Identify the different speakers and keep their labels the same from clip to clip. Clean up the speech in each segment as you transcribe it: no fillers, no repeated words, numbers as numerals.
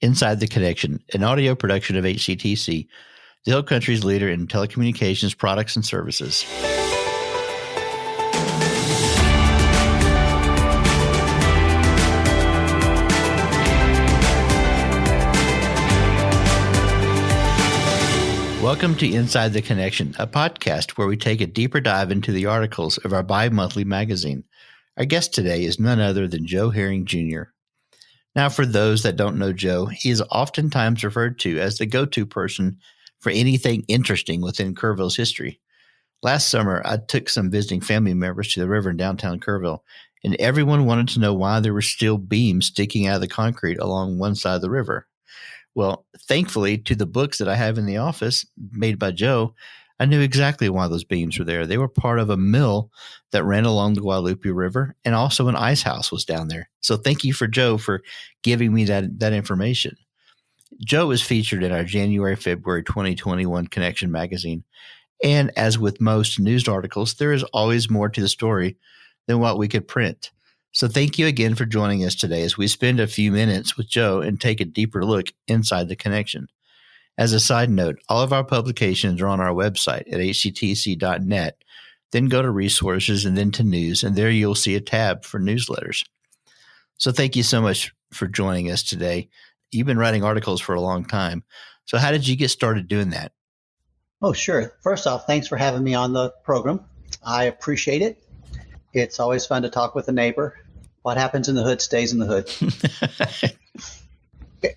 Speaker 1: Inside the Connection, an audio production of HCTC, the Hill Country's leader in telecommunications products and services. Welcome to Inside the Connection, a podcast where we take a deeper dive into the articles of our bi-monthly magazine. Our guest today is none other than Joe Herring, Jr. Now, for those that don't know Joe, he is oftentimes referred to as the go-to person for anything interesting within Kerrville's history. Last summer, I took some visiting family members to the river in downtown Kerrville, and everyone wanted to know why there were still beams sticking out of the concrete along one side of the river. Well, thankfully, to the books that I have in the office made by Joe, I knew exactly why those beams were there. They were part of a mill that ran along the Guadalupe River, and also an ice house was down there. So thank you for Joe for giving me that information. Joe was featured in our January-February 2021 Connection magazine. And as with most news articles, there is always more to the story than what we could print. So thank you again for joining us today as we spend a few minutes with Joe and take a deeper look inside the connection. As a side note, all of our publications are on our website at hctc.net. Then go to resources and then to news, and there you'll see a tab for newsletters. So thank you so much for joining us today. You've been writing articles for a long time. So how did you get started doing that?
Speaker 2: Oh, sure. First off, thanks for having me on the program. I appreciate it. It's always fun to talk with a neighbor. What happens in the hood stays in the hood.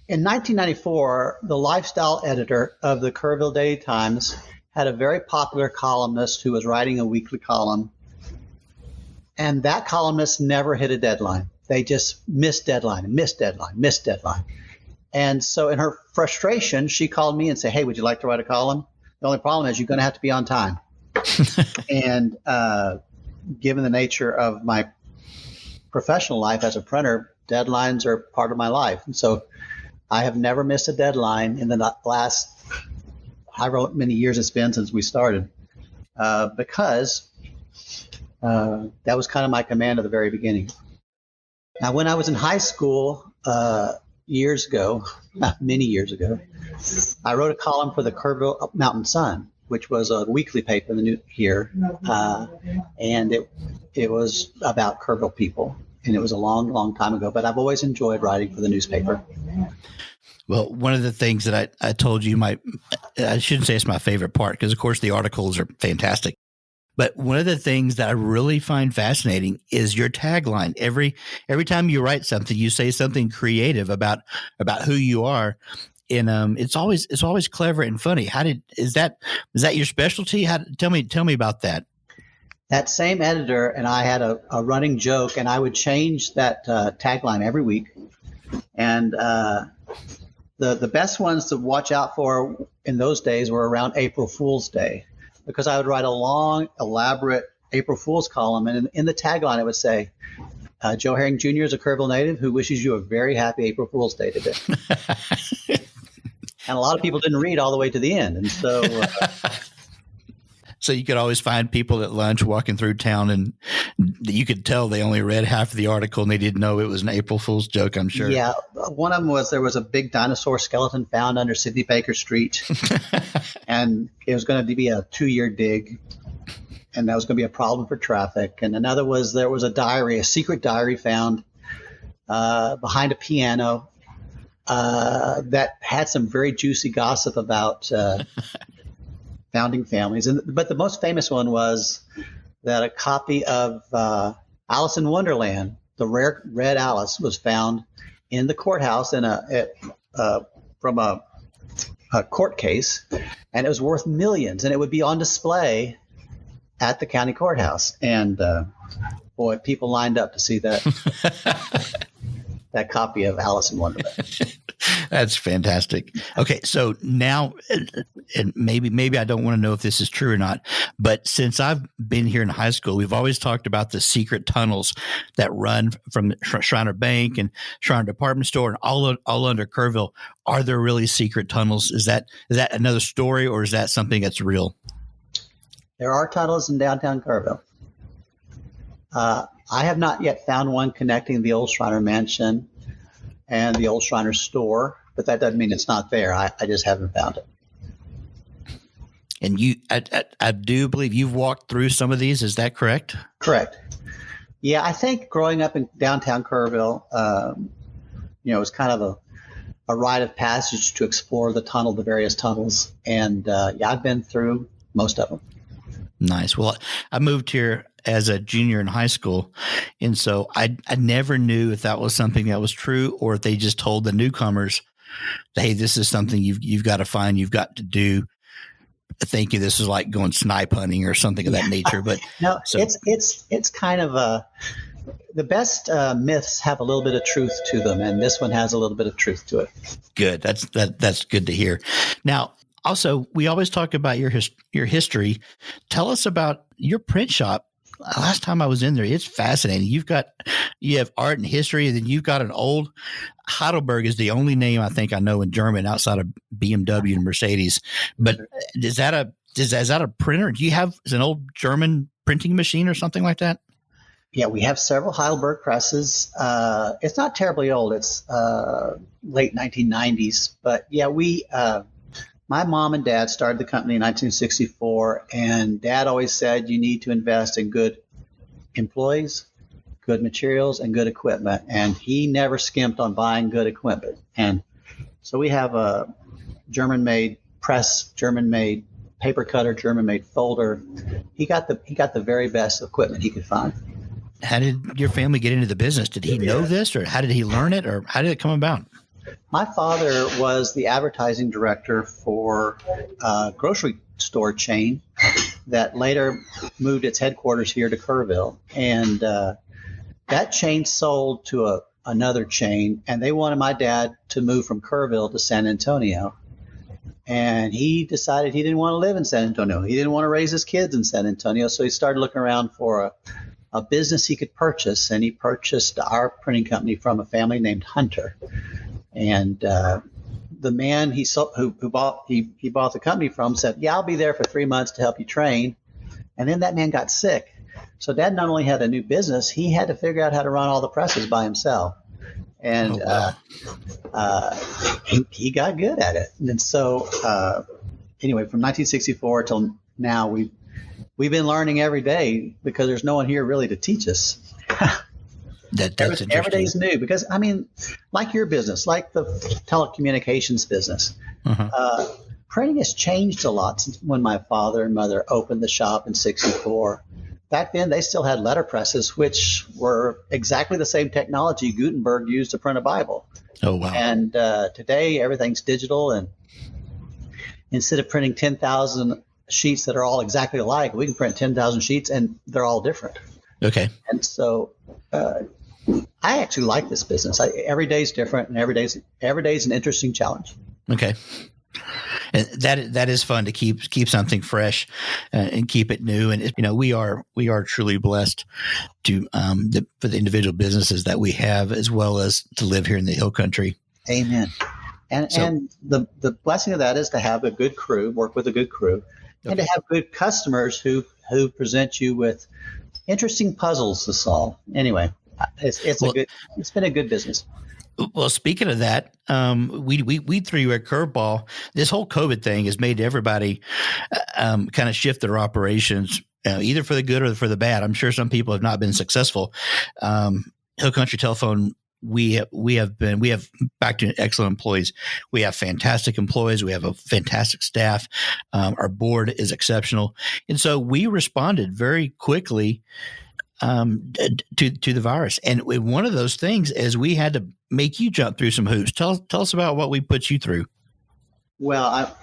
Speaker 2: In 1994, the lifestyle editor of the Kerrville Daily Times had a very popular columnist who was writing a weekly column. And that columnist never hit a deadline. They just missed deadline. And so in her frustration, she called me and said, "Hey, would you like to write a column? The only problem is you're going to have to be on time." And given the nature of my professional life as a printer, deadlines are part of my life. And so I have never missed a deadline in the last, however many years it's been since we started, because that was kind of my command at the very beginning. Now, when I was in high school years ago, many years ago, I wrote a column for the Kerrville Mountain Sun, which was a weekly paper in the new here, and it was about Kerrville people, and it was a long, long time ago. But I've always enjoyed writing for the newspaper.
Speaker 1: Well, one of the things that I told you I shouldn't say it's my favorite part because, of course, the articles are fantastic. But one of the things that I really find fascinating is your tagline. Every time you write something, you say something creative about who you are. And it's always clever and funny. Is that your specialty? Tell me about that.
Speaker 2: That same editor and I had a running joke, and I would change that tagline every week. And the best ones to watch out for in those days were around April Fool's Day, because I would write a long, elaborate April Fool's column, and in the tagline it would say, "Joe Herring Jr. is a Kerrville native who wishes you a very happy April Fool's Day today." And a lot of people didn't read all the way to the end. And so
Speaker 1: so you could always find people at lunch walking through town, and you could tell they only read half of the article and they didn't know it was an April Fool's joke, I'm sure.
Speaker 2: Yeah. One of them was there was a big dinosaur skeleton found under Sidney Baker Street, and it was going to be a 2-year dig, and that was going to be a problem for traffic. And another was there was a secret diary found behind a piano that had some very juicy gossip about founding families. But the most famous one was that a copy of Alice in Wonderland, the rare Red Alice, was found in the courthouse from a court case, and it was worth millions, and it would be on display at the county courthouse. And boy, people lined up to see that that copy of Alice in Wonderland.
Speaker 1: That's fantastic. Okay, so now, and maybe I don't want to know if this is true or not, but since I've been here in high school, we've always talked about the secret tunnels that run from Shriner Bank and Shriner Department Store and all under Kerrville. Are there really secret tunnels? Is that another story, or is that something that's real?
Speaker 2: There are tunnels in downtown Kerrville. I have not yet found one connecting the old Shriner Mansion and the old Shriner store. but that doesn't mean it's not there. I just haven't found it.
Speaker 1: And I do believe you've walked through some of these. Is that correct?
Speaker 2: Correct. Yeah, I think growing up in downtown Kerrville, it was kind of a rite of passage to explore the various tunnels. And I've been through most of them.
Speaker 1: Nice. Well, I moved here as a junior in high school, and so I never knew if that was something that was true or if they just told the newcomers, hey, this is something you've got to find, you've got to do. Thinking this is like going snipe hunting or something of that nature, but
Speaker 2: no, so. It's kind of the best myths have a little bit of truth to them, and this one has a little bit of truth to it.
Speaker 1: Good, that's good to hear. Now, also, we always talk about your history. Tell us about your print shop. Last time I was in there, it's fascinating. You have art and history, and then you've got an old Heidelberg is the only name I think I know in German outside of BMW and Mercedes. But is that a printer? Do you have an old German printing machine or something like that?
Speaker 2: Yeah, we have several Heidelberg presses. It's not terribly old. It's late 1990s. But yeah, my mom and dad started the company in 1964, and Dad always said you need to invest in good employees, good materials, and good equipment. And he never skimped on buying good equipment. And so we have a German-made press, German-made paper cutter, German-made folder. He got the very best equipment he could find.
Speaker 1: How did your family get into the business? Did he know this, or how did he learn it, or how did it come about?
Speaker 2: My father was the advertising director for a grocery store chain that later moved its headquarters here to Kerrville. And that chain sold to another chain, and they wanted my dad to move from Kerrville to San Antonio. And he decided he didn't want to live in San Antonio. He didn't want to raise his kids in San Antonio, so he started looking around for a business he could purchase, and he purchased our printing company from a family named Hunter. And the man who bought the company from said, "Yeah, I'll be there for 3 months to help you train." And then that man got sick. So Dad not only had a new business, he had to figure out how to run all the presses by himself. And he got good at it. And so anyway, from 1964 till now, we've been learning every day because there's no one here really to teach us.
Speaker 1: That's
Speaker 2: every day's new because, I mean, like your business, like the telecommunications business, printing has changed a lot since when my father and mother opened the shop in 64. Back then, they still had letterpresses, which were exactly the same technology Gutenberg used to print a Bible.
Speaker 1: Oh, wow.
Speaker 2: And today, everything's digital. And instead of printing 10,000 sheets that are all exactly alike, we can print 10,000 sheets and they're all different.
Speaker 1: Okay.
Speaker 2: And so I actually like this business. Every day's different, and every day's an interesting challenge.
Speaker 1: Okay. And that is fun to keep something fresh and keep it new. And we are truly blessed to for the individual businesses that we have, as well as to live here in the Hill Country.
Speaker 2: Amen. And the blessing of that is to have a good crew, work with a good crew, and to have good customers who present you with interesting puzzles to solve. Anyway, it's been a good business.
Speaker 1: Well, speaking of that, we threw you a curveball. This whole COVID thing has made everybody kind of shift their operations, either for the good or for the bad. I'm sure some people have not been successful. Hill Country Telephone, we have back to excellent employees. We have fantastic employees. We have a fantastic staff. Our board is exceptional, and so we responded very quickly to the virus. And one of those things is we had to make you jump through some hoops. Tell us about what we put you through.
Speaker 2: Well,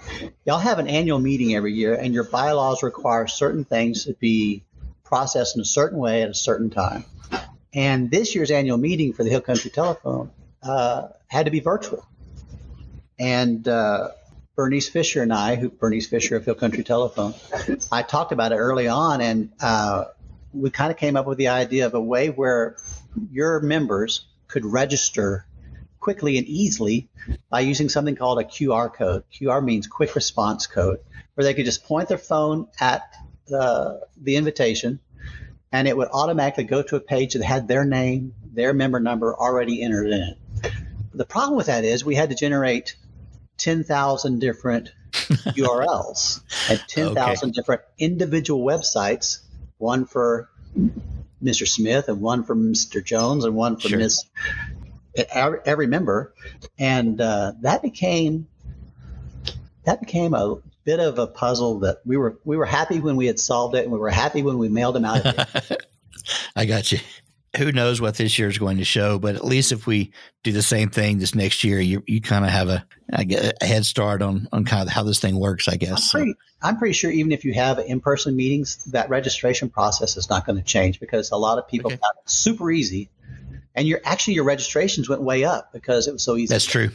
Speaker 2: y'all have an annual meeting every year, and your bylaws require certain things to be processed in a certain way at a certain time. And this year's annual meeting for the Hill Country Telephone had to be virtual. And Bernice Fisher and Bernice Fisher of Hill Country Telephone, I talked about it early on, and we kind of came up with the idea of a way where your members could register quickly and easily by using something called a QR code. QR means quick response code, where they could just point their phone at the invitation, and it would automatically go to a page that had their name, their member number already entered in it. the problem with that is we had to generate 10,000 different URLs and 10,000 different individual websites, one for Mr. Smith and one for Mr. Jones and one for Miss every member. And that became a bit of a puzzle that we were happy when we had solved it, and we were happy when we mailed them out again.
Speaker 1: I got you. Who knows what this year is going to show, but at least if we do the same thing this next year, you kind of have a head start on kind of how this thing works, I guess.
Speaker 2: I'm pretty sure even if you have in-person meetings, that registration process is not going to change, because a lot of people got it super easy, and your registrations went way up because it was so easy.
Speaker 1: That's true.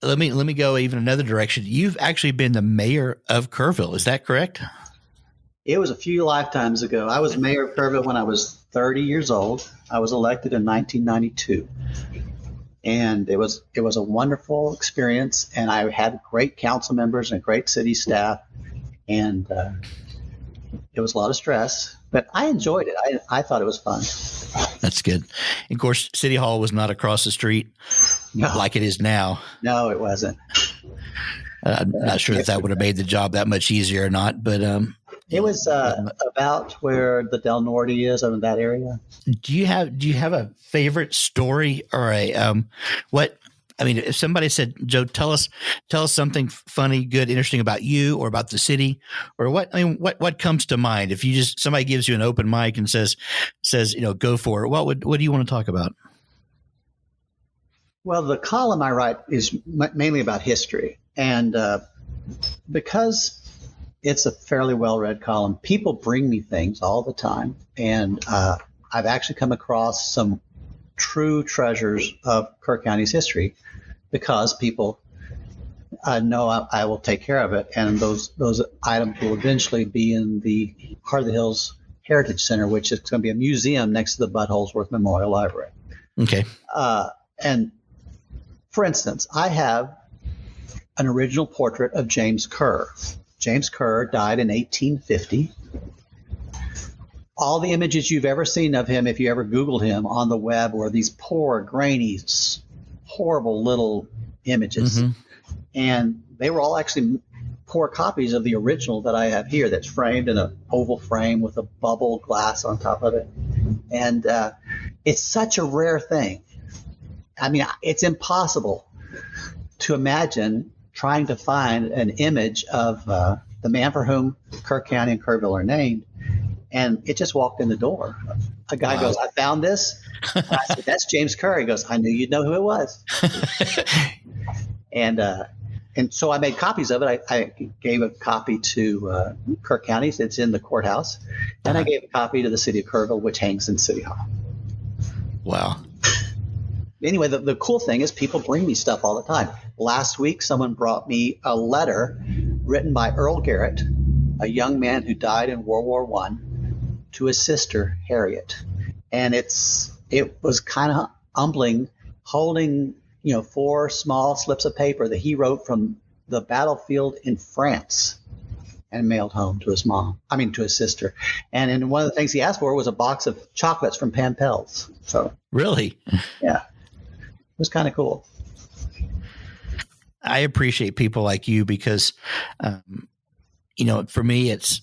Speaker 1: Let me go even another direction. You've actually been the mayor of Kerrville. Is that correct?
Speaker 2: It was a few lifetimes ago. I was mayor of Kerrville when I was 30 years old. I was elected in 1992. And it was a wonderful experience, and I had great council members and great city staff, and it was a lot of stress, but I enjoyed it. I thought it was fun.
Speaker 1: That's good. And of course, City Hall was not across the street like it is now.
Speaker 2: No, it wasn't.
Speaker 1: I'm not sure that would have made the job that much easier or not, but
Speaker 2: it was about where the Del Norte is, over that area.
Speaker 1: Do you have a favorite story or if somebody said, Joe, tell us something funny, good, interesting about you or about the city, or what comes to mind if somebody gives you an open mic and says, go for it. What do you want to talk about?
Speaker 2: Well, the column I write is mainly about history, and because it's a fairly well-read column, people bring me things all the time, and I've actually come across some true treasures of Kerr County's history because people know I will take care of it, and those items will eventually be in the Heart of the Hills Heritage Center, which is going to be a museum next to the Bud Holsworth Memorial Library.
Speaker 1: Okay.
Speaker 2: And for instance, I have an original portrait of James Kerr. James Kerr died in 1850. All the images you've ever seen of him, if you ever Googled him on the web, were these poor, grainy, horrible little images. Mm-hmm. And they were all actually poor copies of the original that I have here, that's framed in an oval frame with a bubble glass on top of it. And it's such a rare thing. I mean, it's impossible to imagine trying to find an image of the man for whom Kerr County and Kerrville are named, and it just walked in the door. A guy goes, "I found this." And I said, "That's James Kerr." He goes, "I knew you'd know who it was." And so I made copies of it. I gave a copy to Kerr County. It's in the courthouse, and I gave a copy to the city of Kerrville, which hangs in City Hall.
Speaker 1: Wow.
Speaker 2: Anyway, the cool thing is people bring me stuff all the time. Last week, someone brought me a letter written by Earl Garrett, a young man who died in World War I, to his sister, Harriet. And it was kind of humbling, holding 4 small slips of paper that he wrote from the battlefield in France and mailed home to his sister. And then one of the things he asked for was a box of chocolates from Pampel's. So
Speaker 1: really?
Speaker 2: Yeah. It was kind of cool.
Speaker 1: I appreciate people like you because, for me, it's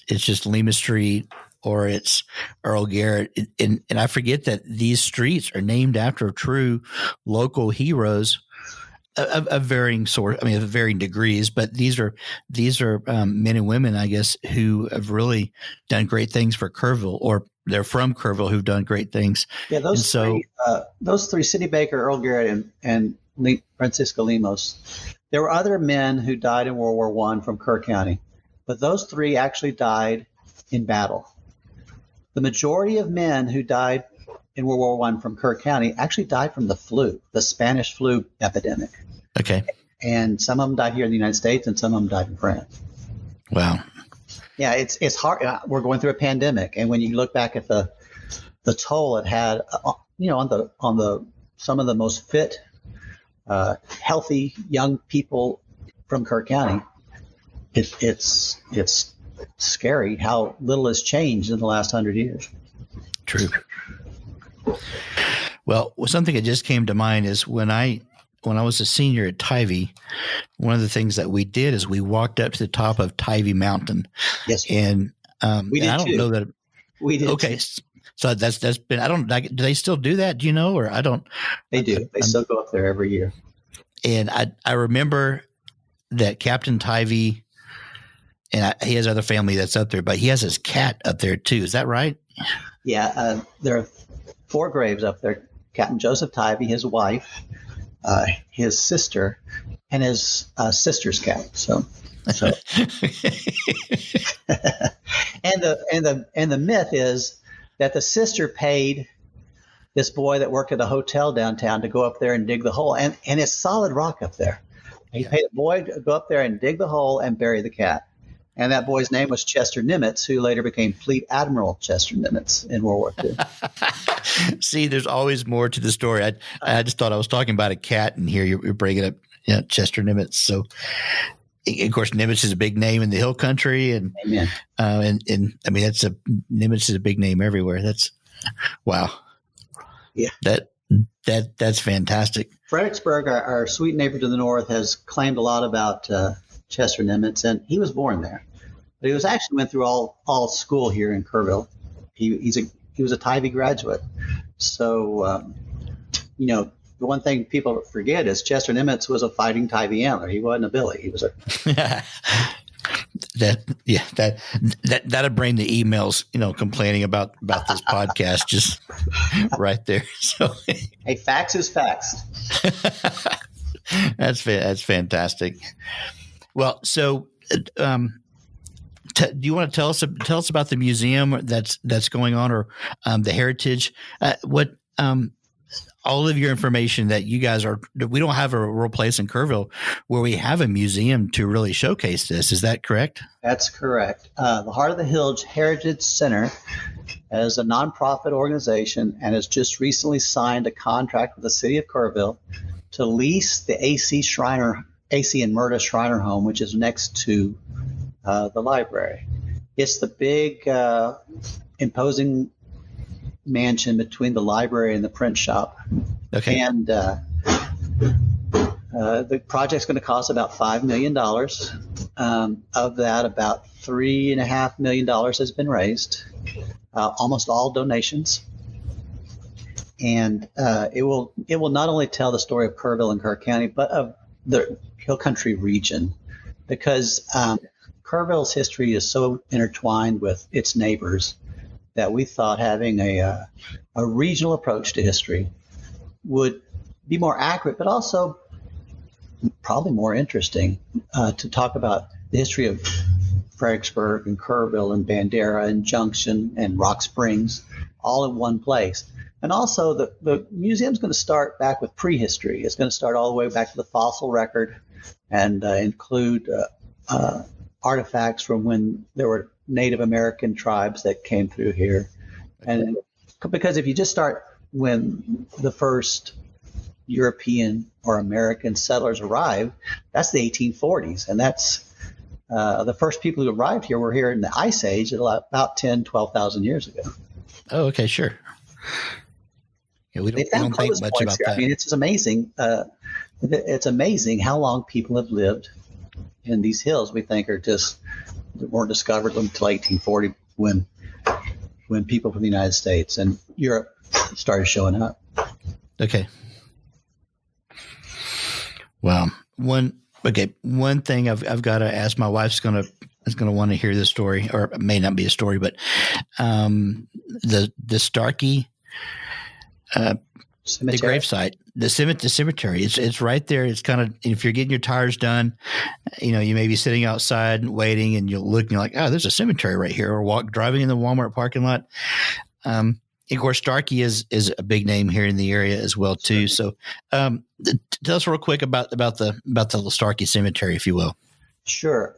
Speaker 1: just Lima Street or it's Earl Garrett. And I forget that these streets are named after true local heroes of varying of varying degrees. But these are men and women, I guess, who have really done great things for Kerrville, or they're from Kerrville who've done great things.
Speaker 2: Yeah, those three, Sidney Baker, Earl Garrett, and Francisco Lemos. There were other men who died in World War I from Kerr County, but those 3 actually died in battle. The majority of men who died in World War I from Kerr County actually died from the flu, the Spanish flu epidemic.
Speaker 1: Okay. And
Speaker 2: some of them died here in the United States, and some of them died in France.
Speaker 1: Wow.
Speaker 2: Yeah, it's hard. We're going through a pandemic, and when you look back at the toll it had, on the some of the most fit, healthy young people from Kerr County, it's scary how little has changed in the last 100 years.
Speaker 1: True. Well, something that just came to mind is when I was a senior at Tivy, one of the things that we did is we walked up to the top of Tivy Mountain.
Speaker 2: Yes,
Speaker 1: and
Speaker 2: we did
Speaker 1: I don't
Speaker 2: too.
Speaker 1: know that.
Speaker 2: We did.
Speaker 1: Okay,
Speaker 2: Too.
Speaker 1: so that's been. I don't. Do they still do that? Do you know, or I don't?
Speaker 2: They do. They still go up there every year.
Speaker 1: And I remember that Captain Tivy, and he has other family that's up there, but he has his cat up there too. Is that right?
Speaker 2: Yeah, there are 4 graves up there. Captain Joseph Tivy, his wife, his sister, and his sister's cat. So and the myth is that the sister paid this boy that worked at a hotel downtown to go up there and dig the hole, and it's solid rock up there. He paid a boy to go up there and dig the hole and bury the cat. And that boy's name was Chester Nimitz, who later became Fleet Admiral Chester Nimitz in World War II.
Speaker 1: See, there's always more to the story. I just thought I was talking about a cat, and here you're bringing up Chester Nimitz. So, of course, Nimitz is a big name in the Hill Country, and
Speaker 2: Amen.
Speaker 1: And I mean Nimitz is a big name everywhere. That's wow.
Speaker 2: Yeah,
Speaker 1: that's fantastic.
Speaker 2: Fredericksburg, our sweet neighbor to the north, has claimed a lot about Chester Nimitz, and he was born there. But he actually went through all school here in Kerrville. He was a Tivy graduate. So, the one thing people forget is Chester Nimitz was a fighting Tivy antler. He wasn't a Billy. He was a
Speaker 1: that'd bring the emails, complaining about this podcast just right there. So,
Speaker 2: hey, facts is facts.
Speaker 1: That's fantastic. Well, so do you want to tell us about the museum that's going on, or the heritage? What all of your information that you guys we don't have a real place in Kerrville where we have a museum to really showcase this. Is that correct?
Speaker 2: That's correct. The Heart of the Hills Heritage Center is a nonprofit organization and has just recently signed a contract with the city of Kerrville to lease the AC and Murda Shriner home, which is next to the library. It's the big, imposing mansion between the library and the print shop.
Speaker 1: Okay.
Speaker 2: And the project's going to cost about $5 million. Of that, about $3.5 million has been raised, almost all donations. And it will not only tell the story of Kerrville and Kerr County, but of the Hill Country region, because Kerrville's history is so intertwined with its neighbors that we thought having a regional approach to history would be more accurate, but also probably more interesting to talk about the history of Fredericksburg and Kerrville and Bandera and Junction and Rock Springs all in one place. And also the museum's going to start back with prehistory. It's going to start all the way back to the fossil record and include artifacts from when there were Native American tribes that came through here. And because if you just start when the first European or American settlers arrived, that's the 1840s. And that's the first people who arrived here were here in the Ice Age about 10, 12,000 years ago.
Speaker 1: Oh, okay, sure. Yeah, we don't think much about that.
Speaker 2: I mean, it's just amazing. It's amazing how long people have lived in these hills. We think weren't discovered until 1840 when people from the United States and Europe started showing up.
Speaker 1: Okay. Wow. One thing I've got to ask. My wife's is gonna want to hear this story, or it may not be a story, but the Starkey
Speaker 2: cemetery.
Speaker 1: The gravesite, the cemetery. It's right there. It's kind of, if you're getting your tires done, you may be sitting outside and waiting, and you'll look and you're like, oh, there's a cemetery right here. Or driving in the Walmart parking lot. Of course, Starkey is a big name here in the area as well too. So, tell us real quick about the Starkey Cemetery, if you will.
Speaker 2: Sure.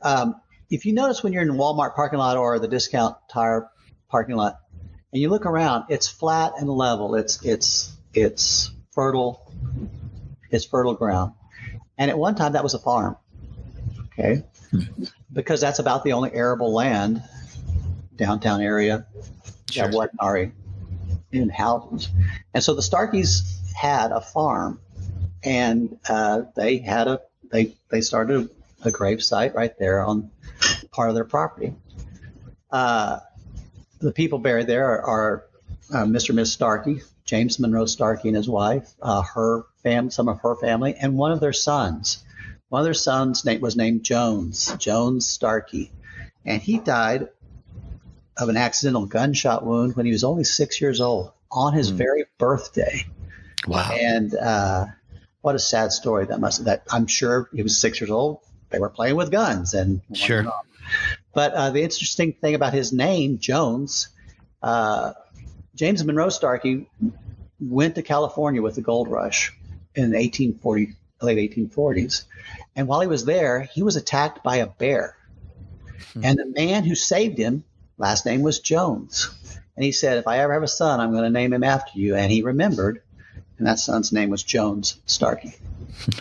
Speaker 2: If you notice when you're in the Walmart parking lot or the Discount Tire parking lot, and you look around, it's flat and level. It's fertile. It's fertile ground. And at one time, that was a farm. Okay, because that's about the only arable land downtown area
Speaker 1: Sure.
Speaker 2: that wasn't in houses. And so the Starkeys had a farm, and they started a grave site right there on part of their property. The people buried there are Mr. and Miss Starkey, James Monroe Starkey and his wife, her family, some of her family, and one of their sons. One of their sons was named Jones Starkey, and he died of an accidental gunshot wound when he was only 6 years old on his very birthday.
Speaker 1: Wow!
Speaker 2: And what a sad story that I'm sure he was 6 years old. They were playing with guns and
Speaker 1: sure.
Speaker 2: But the interesting thing about his name, Jones, James Monroe Starkey went to California with the gold rush in the late 1840s. And while he was there, he was attacked by a bear. And the man who saved him, last name was Jones. And he said, if I ever have a son, I'm going to name him after you. And he remembered, and that son's name was Jones Starkey.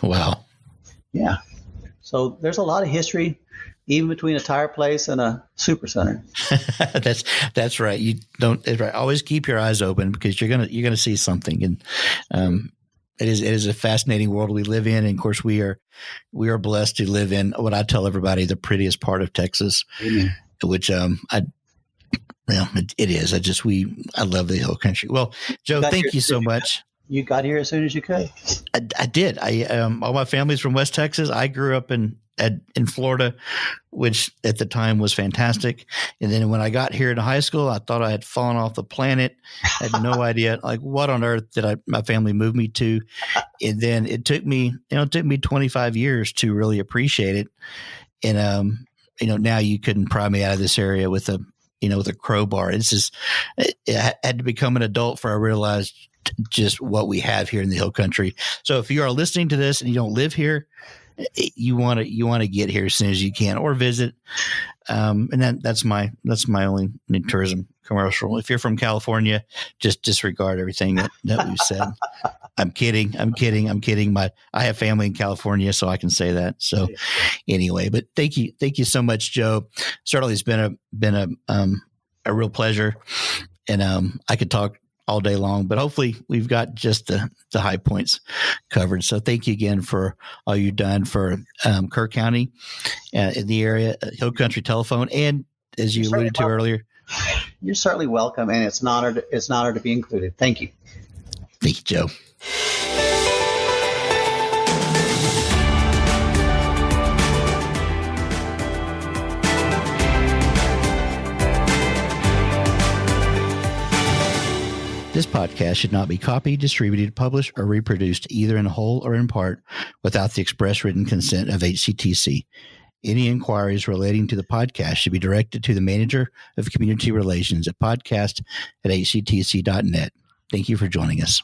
Speaker 1: Wow.
Speaker 2: Yeah. So there's a lot of history, even between a tire place and a supercenter.
Speaker 1: That's right. It's right. Always keep your eyes open, because you're gonna see something. And it is a fascinating world we live in. And of course, we are blessed to live in what I tell everybody, the prettiest part of Texas.
Speaker 2: Amen.
Speaker 1: Which it is. I love the Hill Country. Well, Joe, thank you so much.
Speaker 2: You got here as soon as you could.
Speaker 1: I did. All my family's from West Texas. I grew up in Florida, which at the time was fantastic. And then when I got here in high school, I thought I had fallen off the planet. I had no idea, like, what on earth did my family move me to? And then it took me 25 years to really appreciate it. And now you couldn't pry me out of this area with a crowbar. It's just, I had to become an adult before I realized just what we have here in the Hill Country. So if you are listening to this and you don't live here, you want to get here as soon as you can, or visit. And that's my only tourism commercial. If you're from California, just disregard everything that we've said. I'm kidding. I have family in California, so I can say that. So anyway, but thank you so much, Joe. Certainly, it's been a real pleasure, and I could talk all day long, but hopefully we've got just the high points covered. So thank you again for all you've done for Kerr County in the area, Hill Country Telephone, and as you alluded to earlier.
Speaker 2: You're certainly welcome, and it's an honor to be included. Thank you.
Speaker 1: Thank you, Joe. This podcast should not be copied, distributed, published, or reproduced either in whole or in part without the express written consent of HCTC. Any inquiries relating to the podcast should be directed to the Manager of Community Relations at podcast@hctc.net. Thank you for joining us.